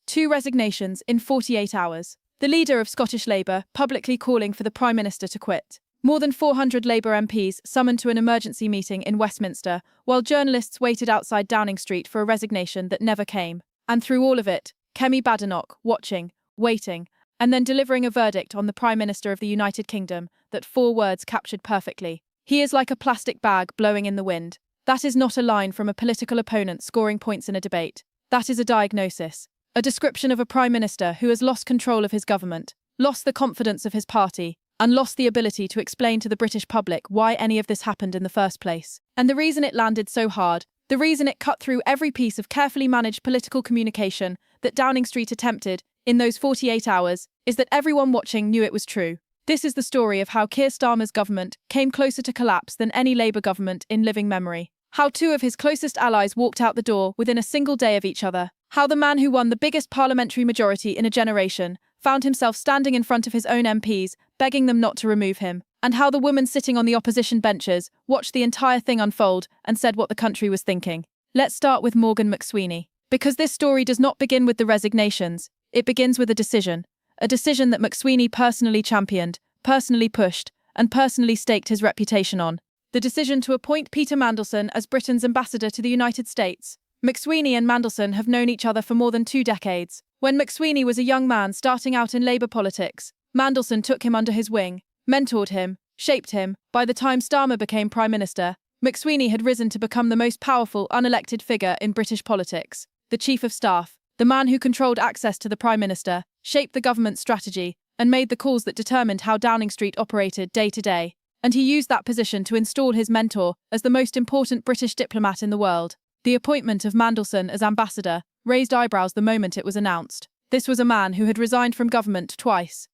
2 resignations in 48 hours. The leader of Scottish Labour publicly calling for the Prime Minister to quit. More than 400 Labour MPs summoned to an emergency meeting in Westminster, while journalists waited outside Downing Street for a resignation that never came. And through all of it, Kemi Badenoch watching, waiting, and then delivering a verdict on the Prime Minister of the United Kingdom that 4 words captured perfectly. He is like a plastic bag blowing in the wind. That is not a line from a political opponent scoring points in a debate. That is a diagnosis. A description of a Prime Minister who has lost control of his government, lost the confidence of his party, and lost the ability to explain to the British public why any of this happened in the first place. And the reason it landed so hard, the reason it cut through every piece of carefully managed political communication that Downing Street attempted in those 48 hours, is that everyone watching knew it was true. This is the story of how Keir Starmer's government came closer to collapse than any Labour government in living memory. How 2 of his closest allies walked out the door within a single day of each other. How the man who won the biggest parliamentary majority in a generation found himself standing in front of his own MPs, begging them not to remove him. And how the woman sitting on the opposition benches watched the entire thing unfold and said what the country was thinking. Let's start with Morgan McSweeney. Because this story does not begin with the resignations, it begins with a decision that McSweeney personally championed, personally pushed, and personally staked his reputation on. The decision to appoint Peter Mandelson as Britain's ambassador to the United States. McSweeney and Mandelson have known each other for more than 2 decades. When McSweeney was a young man starting out in Labour politics, Mandelson took him under his wing, mentored him, shaped him. By the time Starmer became Prime Minister, McSweeney had risen to become the most powerful unelected figure in British politics. The Chief of Staff, the man who controlled access to the Prime Minister, shaped the government's strategy, and made the calls that determined how Downing Street operated day to day. And he used that position to install his mentor as the most important British diplomat in the world. The appointment of Mandelson as ambassador raised eyebrows the moment it was announced. This was a man who had resigned from government twice.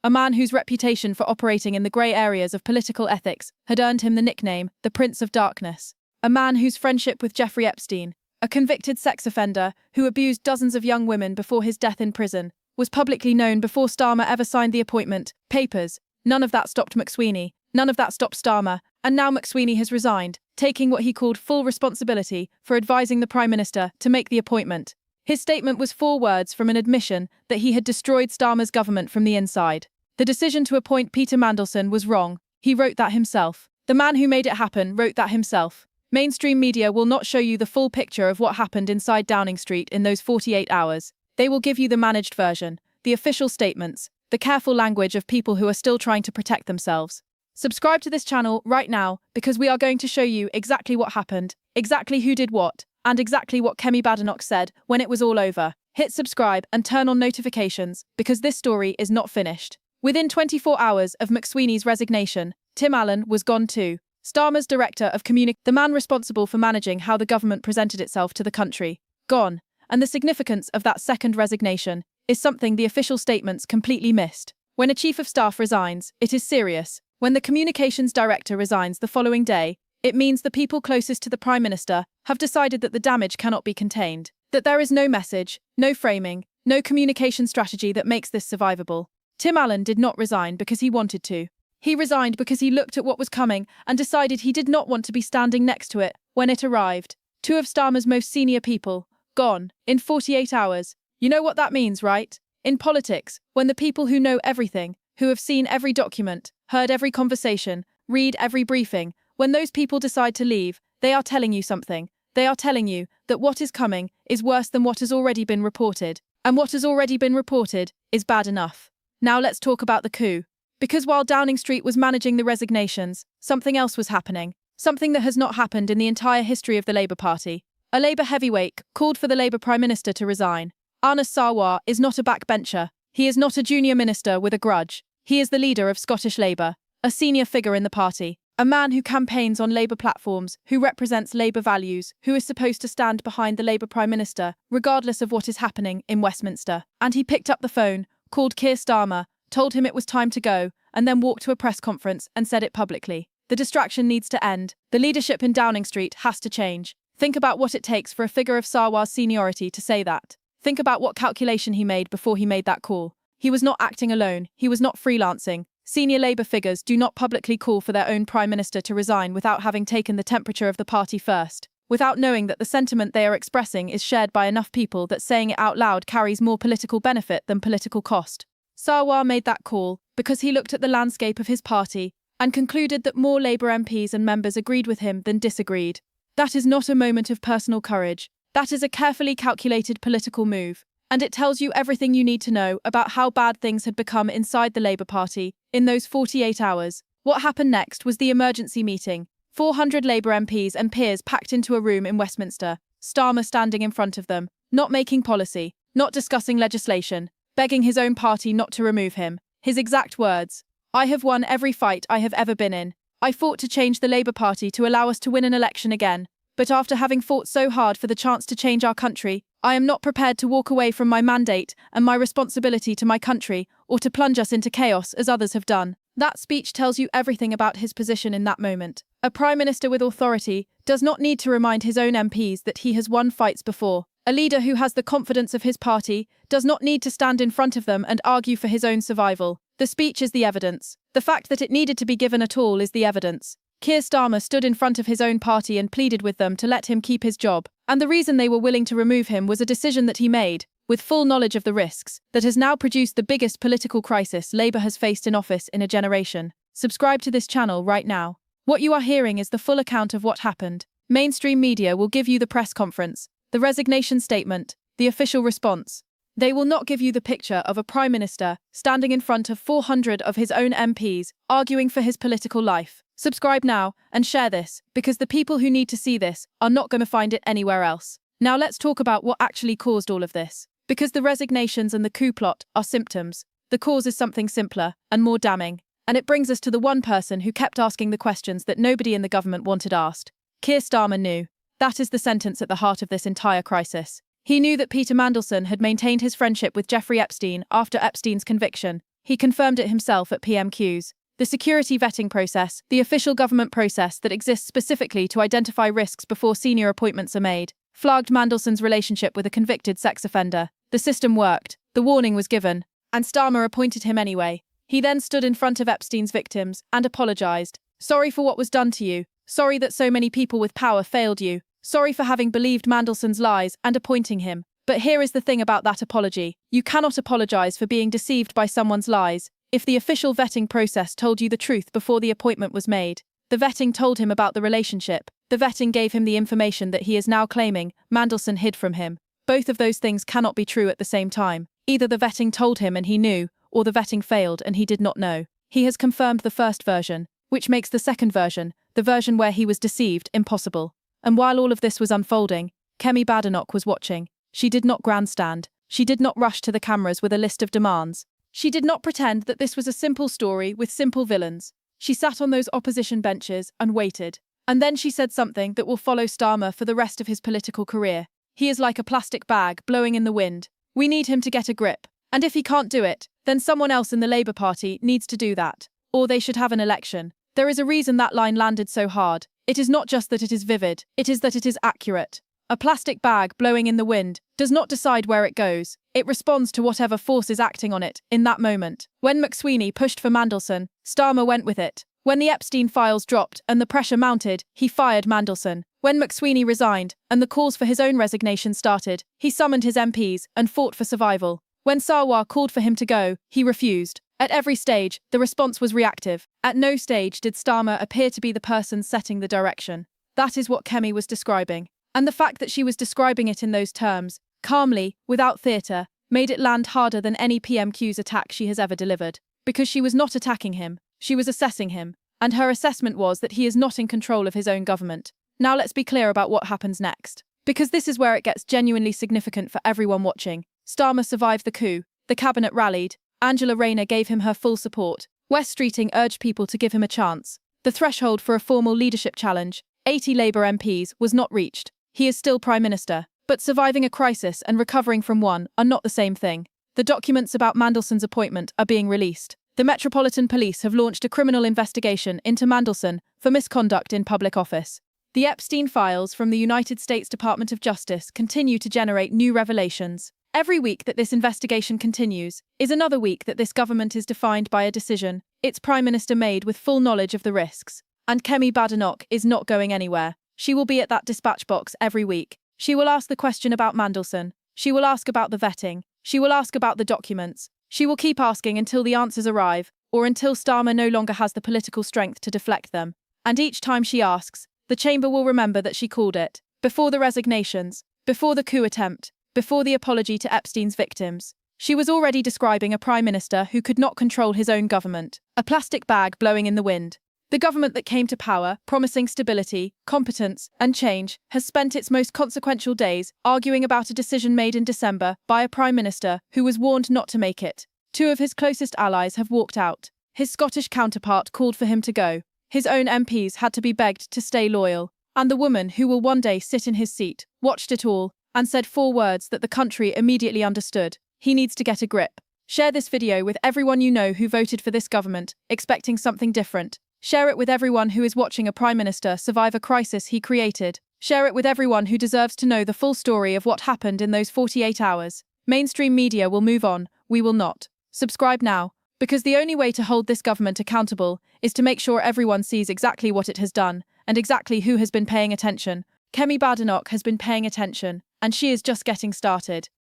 A man whose reputation for operating in the grey areas of political ethics had earned him the nickname the Prince of Darkness. A man whose friendship with Jeffrey Epstein, a convicted sex offender who abused dozens of young women before his death in prison, was publicly known before Starmer ever signed the appointment papers. None of that stopped McSweeney, none of that stopped Starmer, and now McSweeney has resigned, taking what he called full responsibility for advising the Prime Minister to make the appointment. His statement was 4 words from an admission that he had destroyed Starmer's government from the inside. The decision to appoint Peter Mandelson was wrong. He wrote that himself. The man who made it happen wrote that himself. Mainstream media will not show you the full picture of what happened inside Downing Street in those 48 hours. They will give you the managed version, the official statements, the careful language of people who are still trying to protect themselves. Subscribe to this channel right now because we are going to show you exactly what happened, exactly who did what, and exactly what Kemi Badenoch said when it was all over. Hit subscribe and turn on notifications because this story is not finished. Within 24 hours of McSweeney's resignation, Tim Allen was gone too. Starmer's director of communication, the man responsible for managing how the government presented itself to the country, gone. And the significance of that second resignation is something the official statements completely missed. When a chief of staff resigns, it is serious. When the communications director resigns the following day, it means the people closest to the Prime Minister have decided that the damage cannot be contained, that there is no message, no framing, no communication strategy that makes this survivable. Tim Allen did not resign because he wanted to. He resigned because he looked at what was coming and decided he did not want to be standing next to it when it arrived. 2 of Starmer's most senior people, gone, in 48 hours. You know what that means, right? In politics, when the people who know everything, who have seen every document, heard every conversation, read every briefing, when those people decide to leave, they are telling you something. They are telling you that what is coming is worse than what has already been reported. And what has already been reported is bad enough. Now let's talk about the coup. Because while Downing Street was managing the resignations, something else was happening. Something that has not happened in the entire history of the Labour Party. A Labour heavyweight called for the Labour Prime Minister to resign. Anas Sarwar is not a backbencher. He is not a junior minister with a grudge. He is the leader of Scottish Labour, a senior figure in the party, a man who campaigns on Labour platforms, who represents Labour values, who is supposed to stand behind the Labour Prime Minister, regardless of what is happening in Westminster. And he picked up the phone, called Keir Starmer, told him it was time to go, and then walked to a press conference and said it publicly. The distraction needs to end. The leadership in Downing Street has to change. Think about what it takes for a figure of Sarwar's seniority to say that. Think about what calculation he made before he made that call. He was not acting alone. He was not freelancing. Senior Labour figures do not publicly call for their own Prime Minister to resign without having taken the temperature of the party first. without knowing that the sentiment they are expressing is shared by enough people that saying it out loud carries more political benefit than political cost. Sarwar made that call because he looked at the landscape of his party and concluded that more Labour MPs and members agreed with him than disagreed. That is not a moment of personal courage. That is a carefully calculated political move, and it tells you everything you need to know about how bad things had become inside the Labour Party in those 48 hours. What happened next was the emergency meeting. 400 Labour MPs and peers packed into a room in Westminster, Starmer standing in front of them, not making policy, not discussing legislation, begging his own party not to remove him. His exact words: "I have won every fight I have ever been in. I fought to change the Labour Party to allow us to win an election again. But after having fought so hard for the chance to change our country, I am not prepared to walk away from my mandate and my responsibility to my country, or to plunge us into chaos as others have done." That speech tells you everything about his position in that moment. A Prime Minister with authority does not need to remind his own MPs that he has won fights before. A leader who has the confidence of his party does not need to stand in front of them and argue for his own survival. The speech is the evidence. The fact that it needed to be given at all is the evidence. Keir Starmer stood in front of his own party and pleaded with them to let him keep his job, and the reason they were willing to remove him was a decision that he made, with full knowledge of the risks, that has now produced the biggest political crisis Labour has faced in office in a generation. Subscribe to this channel right now. What you are hearing is the full account of what happened. Mainstream media will give you the press conference, the resignation statement, the official response. They will not give you the picture of a Prime Minister standing in front of 400 of his own MPs, arguing for his political life. Subscribe now and share this, because the people who need to see this are not going to find it anywhere else. Now let's talk about what actually caused all of this. Because the resignations and the coup plot are symptoms, the cause is something simpler and more damning. And it brings us to the one person who kept asking the questions that nobody in the government wanted asked. Keir Starmer knew. That is the sentence at the heart of this entire crisis. He knew that Peter Mandelson had maintained his friendship with Jeffrey Epstein after Epstein's conviction. He confirmed it himself at pmqs. The security vetting process, the official government process that exists specifically to identify risks before senior appointments are made, flagged Mandelson's relationship with a convicted sex offender. The system worked, the warning was given, and Starmer appointed him anyway. He then stood in front of Epstein's victims and apologised. "Sorry for what was done to you. Sorry that so many people with power failed you. Sorry for having believed Mandelson's lies and appointing him. But here is the thing about that apology. You cannot apologise for being deceived by someone's lies. If the official vetting process told you the truth before the appointment was made, the vetting told him about the relationship. The vetting gave him the information that he is now claiming Mandelson hid from him. Both of those things cannot be true at the same time. Either the vetting told him and he knew, or the vetting failed and he did not know. He has confirmed the first version, which makes the second version, the version where he was deceived, impossible. And while all of this was unfolding, Kemi Badenoch was watching. She did not grandstand. She did not rush to the cameras with a list of demands. She did not pretend that this was a simple story with simple villains. She sat on those opposition benches and waited. And then she said something that will follow Starmer for the rest of his political career. He is like a plastic bag blowing in the wind. We need him to get a grip. And if he can't do it, then someone else in the Labour Party needs to do that. Or they should have an election. There is a reason that line landed so hard. It is not just that it is vivid, it is that it is accurate. A plastic bag blowing in the wind does not decide where it goes. It responds to whatever force is acting on it in that moment. When McSweeney pushed for Mandelson, Starmer went with it. When the Epstein files dropped and the pressure mounted, he fired Mandelson. When McSweeney resigned and the calls for his own resignation started, he summoned his MPs and fought for survival. When Sarwar called for him to go, he refused. At every stage, the response was reactive. At no stage did Starmer appear to be the person setting the direction. That is what Kemi was describing. And the fact that she was describing it in those terms, calmly, without theatre, made it land harder than any pmqs attack she has ever delivered. Because she was not attacking him, she was assessing him. And her assessment was that he is not in control of his own government. Now let's be clear about what happens next. Because this is where it gets genuinely significant for everyone watching. Starmer survived the coup. The cabinet rallied. Angela Rayner gave him her full support. Wes Streeting urged people to give him a chance. The threshold for a formal leadership challenge, 80 Labour MPs, was not reached. He is still Prime Minister. But surviving a crisis and recovering from one are not the same thing. The documents about Mandelson's appointment are being released. The Metropolitan Police have launched a criminal investigation into Mandelson for misconduct in public office. The Epstein files from the United States Department of Justice continue to generate new revelations. Every week that this investigation continues is another week that this government is defined by a decision its Prime Minister made with full knowledge of the risks. And Kemi Badenoch is not going anywhere. She will be at that dispatch box every week. She will ask the question about Mandelson. She will ask about the vetting. She will ask about the documents. She will keep asking until the answers arrive, or until Starmer no longer has the political strength to deflect them. And each time she asks, the chamber will remember that she called it. Before the resignations, before the coup attempt, before the apology to Epstein's victims. She was already describing a prime minister who could not control his own government, a plastic bag blowing in the wind. The government that came to power, promising stability, competence, and change, has spent its most consequential days arguing about a decision made in December by a prime minister who was warned not to make it. Two of his closest allies have walked out. His Scottish counterpart called for him to go. His own MPs had to be begged to stay loyal. And the woman who will one day sit in his seat watched it all and said 4 words that the country immediately understood. He needs to get a grip. Share this video with everyone you know who voted for this government, expecting something different. Share it with everyone who is watching a prime minister survive a crisis he created. Share it with everyone who deserves to know the full story of what happened in those 48 hours. Mainstream media will move on, we will not. Subscribe now, because the only way to hold this government accountable is to make sure everyone sees exactly what it has done, and exactly who has been paying attention. Kemi Badenoch has been paying attention, and she is just getting started.